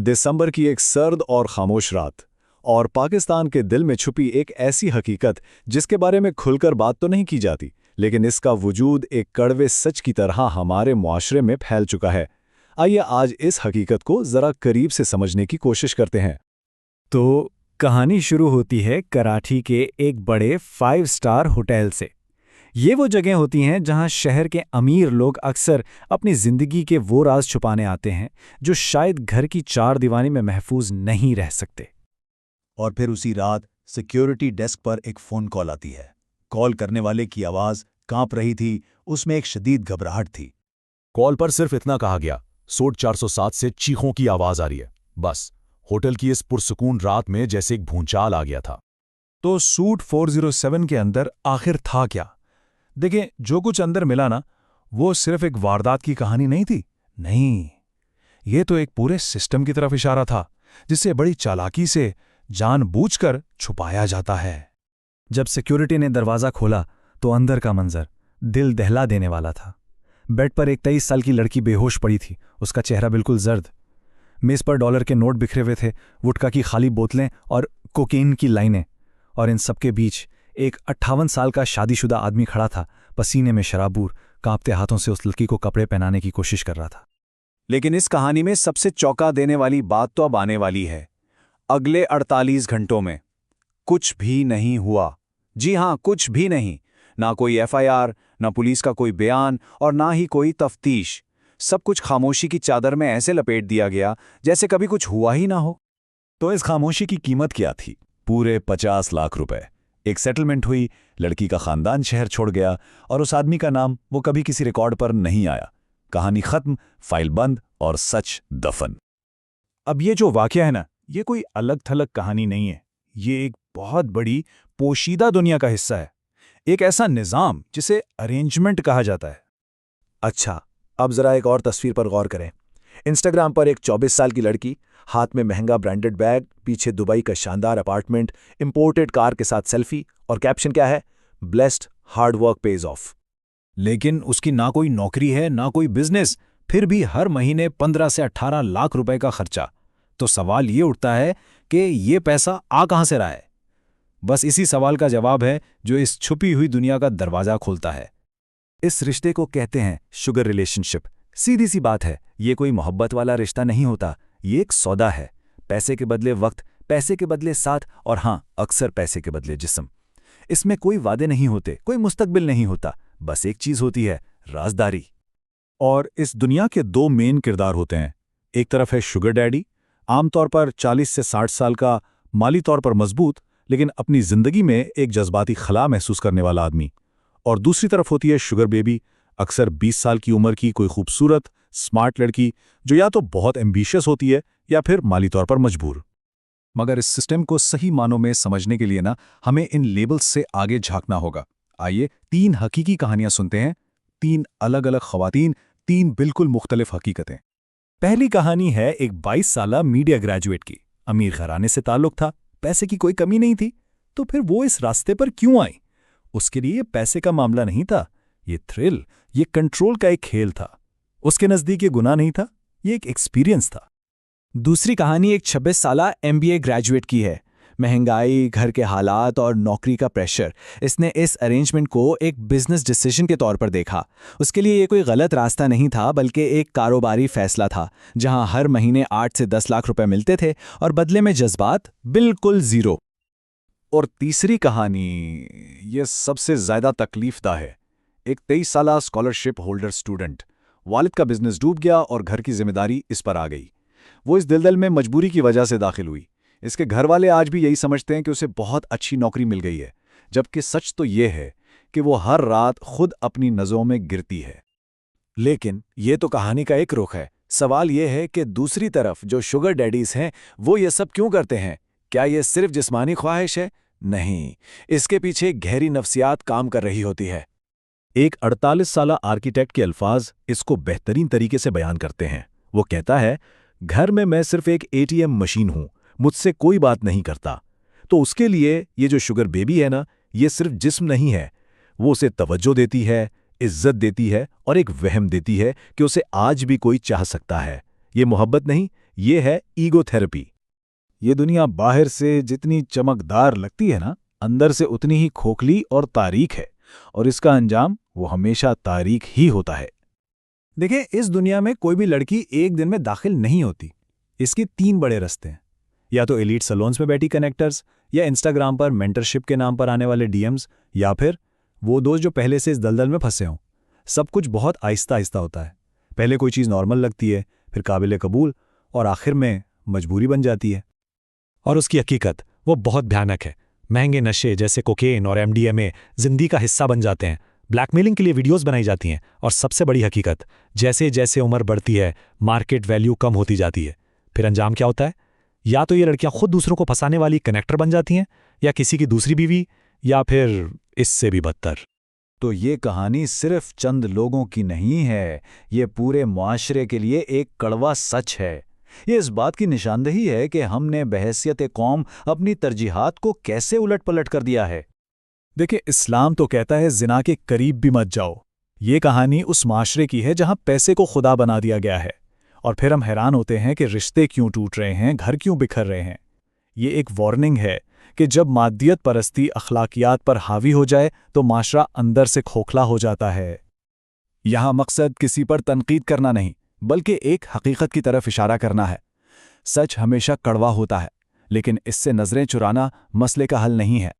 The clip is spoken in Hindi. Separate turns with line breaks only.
दिसंबर की एक सर्द और खामोश रात, और पाकिस्तान के दिल में छुपी एक ऐसी हकीकत जिसके बारे में खुलकर बात तो नहीं की जाती, लेकिन इसका वजूद एक कड़वे सच की तरह हमारे मुआशरे में फैल चुका है। आइए आज इस हकीकत को ज़रा करीब से समझने की कोशिश करते हैं।
तो कहानी शुरू होती है कराची के एक बड़े 5 स्टार होटल से। ये वो जगह होती हैं जहां शहर के अमीर लोग अक्सर अपनी जिंदगी के वो राज छुपाने आते हैं जो शायद घर की चार दीवारी में महफूज नहीं रह सकते।
और फिर उसी रात सिक्योरिटी डेस्क पर एक फ़ोन कॉल आती है। कॉल करने वाले की आवाज़ कांप रही थी, उसमें एक शदीद घबराहट थी।
कॉल पर सिर्फ इतना कहा गया, सूट 407 से चीखों की आवाज आ रही है। बस होटल की इस पुरसुकून रात में जैसे एक भूचाल आ गया था।
तो सूट 407 के अंदर आखिर था क्या? देखें, जो कुछ अंदर मिला ना, वो सिर्फ एक वारदात की कहानी नहीं थी। नहीं, ये तो एक पूरे सिस्टम की तरफ इशारा था, जिसे बड़ी चालाकी से जानबूझकर छुपाया जाता है।
जब सिक्योरिटी ने दरवाज़ा खोला तो अंदर का मंजर दिल दहला देने वाला था। बेड पर एक 23 साल की लड़की बेहोश पड़ी थी, उसका चेहरा बिल्कुल जर्द। मेज़ पर डॉलर के नोट बिखरे हुए थे, वुडका की खाली बोतलें और कोकेन की लाइनें। और इन सबके बीच एक 58 साल का शादीशुदा आदमी खड़ा था, पसीने में शराबूर, कांपते हाथों से उस लड़की को कपड़े पहनाने की कोशिश कर रहा था।
लेकिन इस कहानी में सबसे चौंका देने वाली बात तो अब आने वाली है। अगले 48 घंटों में कुछ भी नहीं हुआ। जी हां, कुछ भी नहीं। ना कोई एफआईआर, ना पुलिस का कोई बयान और ना ही कोई तफ्तीश। सब कुछ खामोशी की चादर में ऐसे लपेट दिया गया जैसे कभी कुछ हुआ ही ना हो।
तो इस खामोशी की कीमत क्या थी? पूरे 50 लाख रुपए। एक सेटलमेंट हुई, लड़की का खानदान शहर छोड़ गया और उस आदमी का नाम वो कभी किसी रिकॉर्ड पर नहीं आया। कहानी खत्म, फाइल बंद और सच दफन।
अब ये जो वाकया है ना, ये कोई अलग थलग कहानी नहीं है। ये एक बहुत बड़ी पोशीदा दुनिया का हिस्सा है, एक ऐसा निज़ाम जिसे अरेंजमेंट कहा जाता है।
अच्छा, अब जरा एक और तस्वीर पर गौर करें। इंस्टाग्राम पर एक 24 साल की लड़की, हाथ में महंगा ब्रांडेड बैग, पीछे दुबई का शानदार अपार्टमेंट, इंपोर्टेड कार के साथ सेल्फी, और कैप्शन क्या है? Blessed, hard work page of.
लेकिन उसकी ना कोई नौकरी है, ना कोई बिजनेस, फिर भी हर महीने 15 से 18 लाख रुपए का खर्चा। तो सवाल ये उठता है कि ये पैसा आ कहां से रहा है? बस इसी सवाल का जवाब है जो इस छुपी हुई दुनिया का दरवाजा खोलता है।
इस रिश्ते को कहते हैं शुगर रिलेशनशिप। सीधी सी बात है, ये कोई मोहब्बत वाला रिश्ता नहीं होता, ये एक सौदा है। पैसे के बदले वक्त, पैसे के बदले साथ, और हाँ, अक्सर पैसे के बदले जिस्म। इसमें कोई वादे नहीं होते, कोई मुस्तकबिल नहीं होता, बस एक चीज होती है, राजदारी।
और इस दुनिया के दो मेन किरदार होते हैं। एक तरफ है शुगर डैडी, आमतौर पर 40 से 60 साल का, माली तौर पर मजबूत, लेकिन अपनी जिंदगी में एक जज्बाती खला महसूस करने वाला आदमी। और दूसरी तरफ होती है शुगर बेबी, अक्सर 20 साल की उम्र की कोई खूबसूरत, स्मार्ट लड़की जो या तो बहुत एम्बिशियस होती है या फिर माली तौर पर मजबूर।
मगर इस सिस्टम को सही मानों में समझने के लिए ना, हमें इन लेबल्स से आगे झांकना होगा। आइए 3 हकीकी कहानियां सुनते हैं। 3 अलग अलग खवातीन, 3 बिल्कुल मुख्तलिफ हकीकतें।
पहली कहानी है एक 22 साला मीडिया ग्रेजुएट की। अमीर घराने से ताल्लुक था, पैसे की कोई कमी नहीं थी, तो फिर वो इस रास्ते पर क्यों आई? उसके लिए पैसे का मामला नहीं था, ये थ्रिल, ये कंट्रोल का एक खेल था। उसके नज़दीक ये गुनाह नहीं था, ये एक एक्सपीरियंस था।
दूसरी कहानी एक 26 साला MBA ग्रेजुएट की है। महंगाई, घर के हालात और नौकरी का प्रेशर, इसने इस अरेंजमेंट को एक बिजनेस डिसीजन के तौर पर देखा। उसके लिए ये कोई गलत रास्ता नहीं था, बल्कि एक कारोबारी फैसला था, जहां हर महीने 8 से 10 लाख रुपए मिलते थे और बदले में जज्बात बिल्कुल जीरो।
और तीसरी कहानी, ये सबसे ज्यादा तकलीफदा है। एक 23 साला स्कॉलरशिप होल्डर स्टूडेंट, वालिद का बिजनेस डूब गया और घर की जिम्मेदारी इस पर आ गई। वो इस दलदल में मजबूरी की वजह से दाखिल हुई। इसके घर वाले आज भी यही समझते हैं कि उसे बहुत अच्छी नौकरी मिल गई है, जबकि सच तो ये है कि वो हर रात खुद अपनी नज़रों में गिरती है।
लेकिन ये तो कहानी का एक रुख है। सवाल ये है कि दूसरी तरफ जो शुगर डैडीज हैं, वो ये सब क्यों करते हैं? क्या ये सिर्फ जिस्मानी ख्वाहिश है? नहीं, इसके पीछे गहरी नफ्सियात काम कर रही होती है।
एक 48 साला आर्किटेक्ट के अल्फाज इसको बेहतरीन तरीके से बयान करते हैं। वो कहता है, घर में मैं सिर्फ एक ATM मशीन हूं, मुझसे कोई बात नहीं करता। तो उसके लिए ये जो शुगर बेबी है ना, ये सिर्फ जिस्म नहीं है, वो उसे तवज्जो देती है, इज्जत देती है और एक वहम देती है कि उसे आज भी कोई चाह सकता है।
ये मोहब्बत नहीं, ये है ईगो थेरेपी।
ये दुनिया बाहर से जितनी चमकदार लगती है ना, अंदर से उतनी ही खोखली और तारीख है, और इसका अंजाम वो हमेशा तारीख ही होता है।
देखिए, इस दुनिया में कोई भी लड़की एक दिन में दाखिल नहीं होती। इसके 3 बड़े रास्ते हैं। या तो एलीट सलोन्स में बैठी कनेक्टर्स, या इंस्टाग्राम पर मेंटरशिप के नाम पर आने वाले डीएम्स, या फिर वो दोस्त जो पहले से इस दलदल में फंसे हों। सब कुछ बहुत आहिस्ता आहिस्ता होता है। पहले कोई चीज़ नॉर्मल लगती है, फिर काबिल कबूल, और आखिर में मजबूरी बन जाती है।
और उसकी हकीकत वो बहुत भयानक है। महंगे नशे जैसे कोकेन और एमडीएमए जिंदगी का हिस्सा बन जाते हैं। ब्लैकमेलिंग के लिए वीडियोस बनाई जाती हैं। और सबसे बड़ी हकीकत, जैसे जैसे उम्र बढ़ती है, मार्केट वैल्यू कम होती जाती है। फिर अंजाम क्या होता है? या तो ये लड़कियां खुद दूसरों को फंसाने वाली कनेक्टर बन जाती हैं, या किसी की दूसरी बीवी, या फिर इससे भी बदतर।
तो ये कहानी सिर्फ चंद लोगों की नहीं है, ये पूरे मुआशरे के लिए एक कड़वा सच है। ये इस बात की निशानदेही है कि हमने बहैसियत कौम अपनी तरजीहात को कैसे उलट पलट कर दिया है।
देखिए, इस्लाम तो कहता है जिना के करीब भी मत जाओ। ये कहानी उस माशरे की है जहां पैसे को खुदा बना दिया गया है, और फिर हम हैरान होते हैं कि रिश्ते क्यों टूट रहे हैं, घर क्यों बिखर रहे हैं। ये एक वार्निंग है कि जब मादियत परस्ती अखलाकियात पर हावी हो जाए तो माशरा अंदर से खोखला हो जाता है। यहाँ मकसद किसी पर तनकीद करना नहीं, बल्कि एक हकीकत की तरफ इशारा करना है। सच हमेशा कड़वा होता है, लेकिन इससे नज़रें चुराना मसले का हल नहीं है।